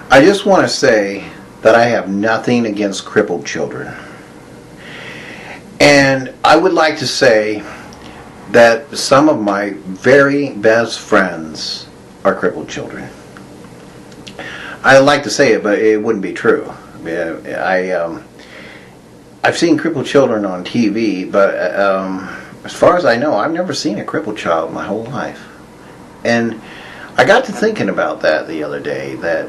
I just want to say that I have nothing against crippled children. And I would like to say that some of my very best friends are crippled children. I'd like to say it, but it wouldn't be true. I've seen crippled children on TV, but as far as I know, I've never seen a crippled child in my whole life. And I got to thinking about that the other day, that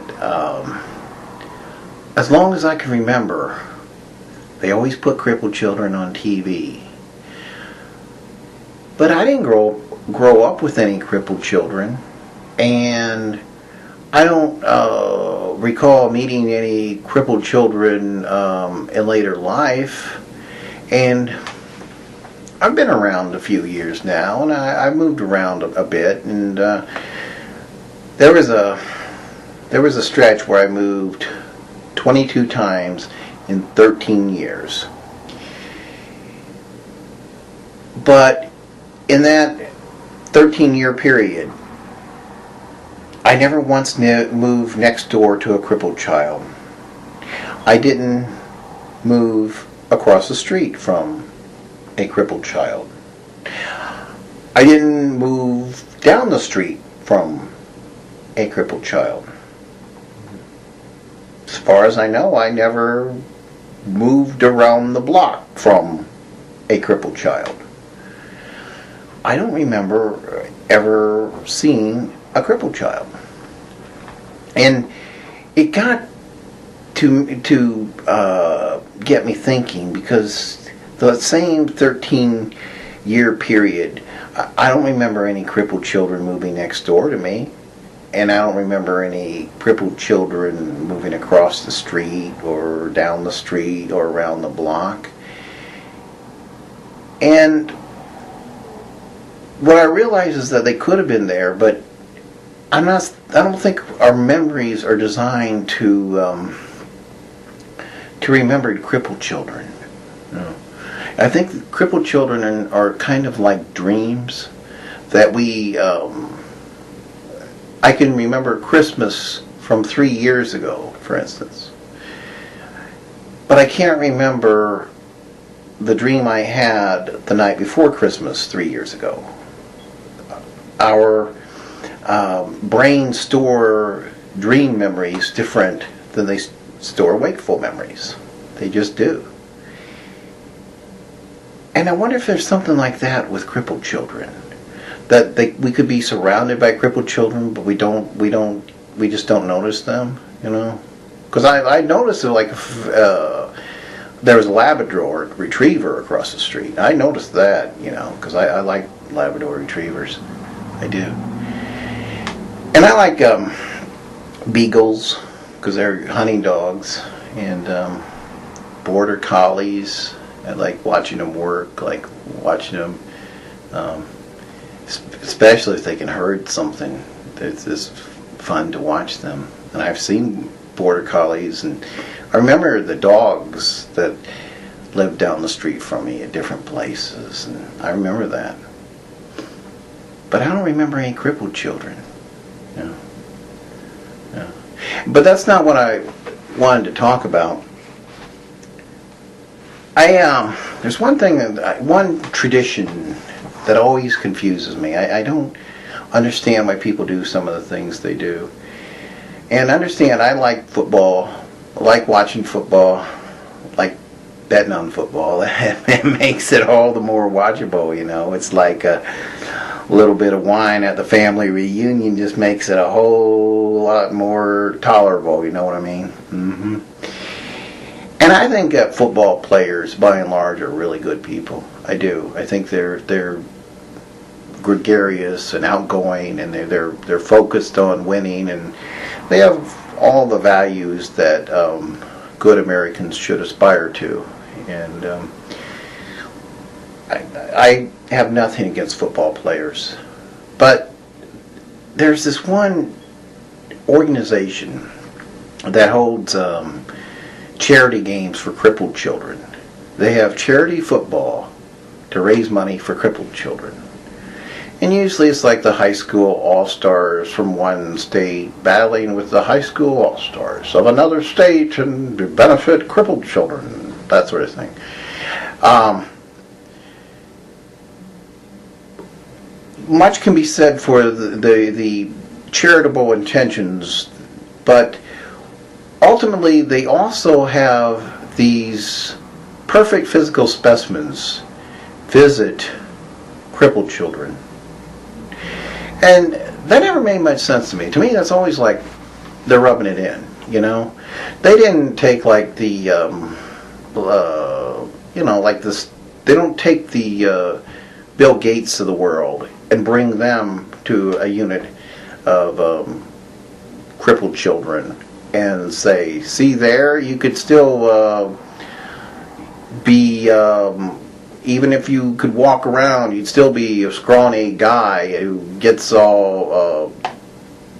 as long as I can remember, they always put crippled children on TV. But I didn't grow up with any crippled children, and I don't recall meeting any crippled children in later life. And I've been around a few years now, and I've moved around a bit. And there was a stretch where I moved 22 times in 13 years. But in that 13-year period, I never once moved next door to a crippled child. I didn't move across the street from a crippled child. I didn't move down the street from a crippled child. As far as I know, I never moved around the block from a crippled child. I don't remember ever seeing a crippled child. And it got to get me thinking, because the same 13-year period, I don't remember any crippled children moving next door to me. And I don't remember any crippled children moving across the street or down the street or around the block. And what I realize is that they could have been there, but I don't think our memories are designed to remember crippled children. No. I think crippled children are kind of like dreams that we. I can remember Christmas from 3 years ago, for instance, but I can't remember the dream I had the night before Christmas 3 years ago. Our brains store dream memories different than they store wakeful memories. They just do. And I wonder if there's something like that with crippled children, that we could be surrounded by crippled children, but we just don't notice them, you know? Because I noticed that, like, there was a Labrador retriever across the street. I noticed that, you know, because I like Labrador retrievers. I do. And I like beagles, because they're hunting dogs, and border collies. I like watching them work, like watching them, especially if they can herd something. It's just fun to watch them. And I've seen border collies, and I remember the dogs that lived down the street from me at different places, and I remember that. But I don't remember any crippled children. No. No. But that's not what I wanted to talk about. There's one thing, one tradition that always confuses me. I don't understand why people do some of the things they do. And understand, I like football, I like watching football, I like betting on football. It makes it all the more watchable, you know. It's like a little bit of wine at the family reunion just makes it a whole lot more tolerable, you know what I mean? Mm-hmm. And I think that football players, by and large, are really good people. I do. I think they're gregarious and outgoing, and they're focused on winning, and they have all the values that good Americans should aspire to. And I have nothing against football players, but there's this one organization that holds charity games for crippled children. They have charity football to raise money for crippled children. And usually it's like the high school all-stars from one state battling with the high school all-stars of another state and to benefit crippled children, that sort of thing. Much can be said for the charitable intentions, but ultimately they also have these perfect physical specimens visit crippled children. And that never made much sense to me. To me, that's always like they're rubbing it in, you know. They didn't take like the, like this. They don't take the Bill Gates of the world and bring them to a unit of crippled children and say, "See there, you could still be." Even if you could walk around, you'd still be a scrawny guy who gets all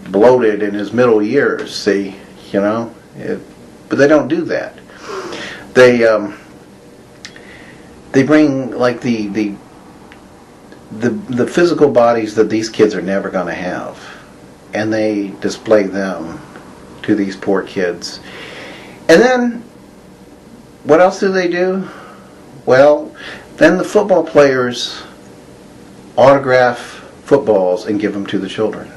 bloated in his middle years. See, you know, but they don't do that. They bring like the physical bodies that these kids are never going to have, and they display them to these poor kids. And then, what else do they do? Well, then the football players autograph footballs and give them to the children.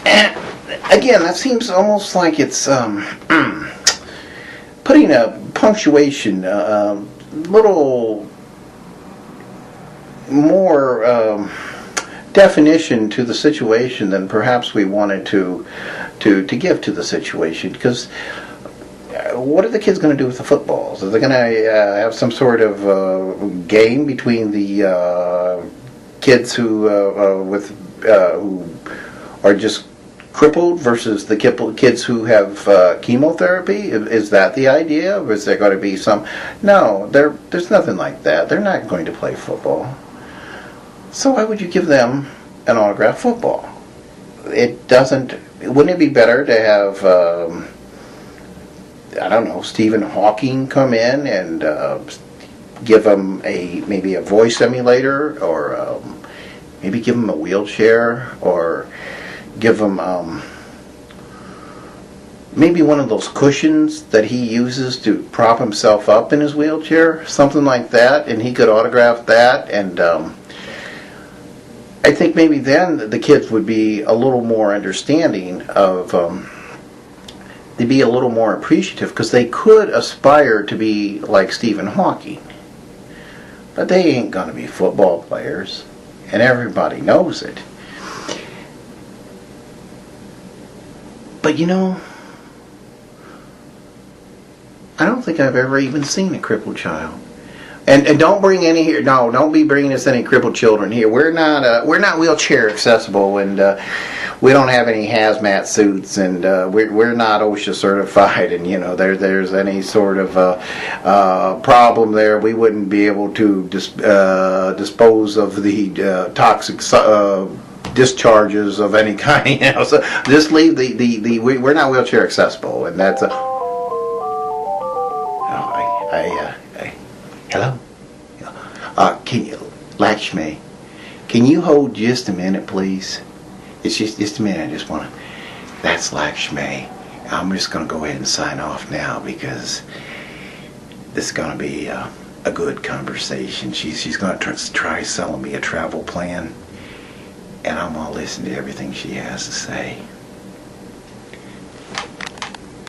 And again, that seems almost like it's putting a punctuation, little more definition to the situation than perhaps we wanted to give to the situation, because what are the kids going to do with the footballs? Are they going to have some sort of game between the kids who are just crippled versus the kids who have chemotherapy? Is that the idea? Or is there going to be some? No, there's nothing like that. They're not going to play football. So why would you give them an autographed football? It doesn't. Wouldn't it be better to have? I don't know, Stephen Hawking come in and give them maybe a voice emulator, or maybe give them a wheelchair, or give them maybe one of those cushions that he uses to prop himself up in his wheelchair, something like that, and he could autograph that. And I think maybe then the kids would be a little more understanding of they'd be a little more appreciative, because they could aspire to be like Stephen Hawking. But they ain't going to be football players, and everybody knows it. But you know, I don't think I've ever even seen a crippled child. And don't bring any here. No, don't be bringing us any crippled children here. We're not wheelchair accessible, and we don't have any hazmat suits, and we're not OSHA certified. And you know, there's any sort of problem there, we wouldn't be able to dispose of the toxic discharges of any kind. You know, so just leave we're not wheelchair accessible, and that's a. Hello? Can you, Lakshmi, can you hold just a minute, please? It's just a minute. I just want to. That's Lakshmi. I'm just going to go ahead and sign off now, because this is going to be a good conversation. She's going to try selling me a travel plan, and I'm going to listen to everything she has to say.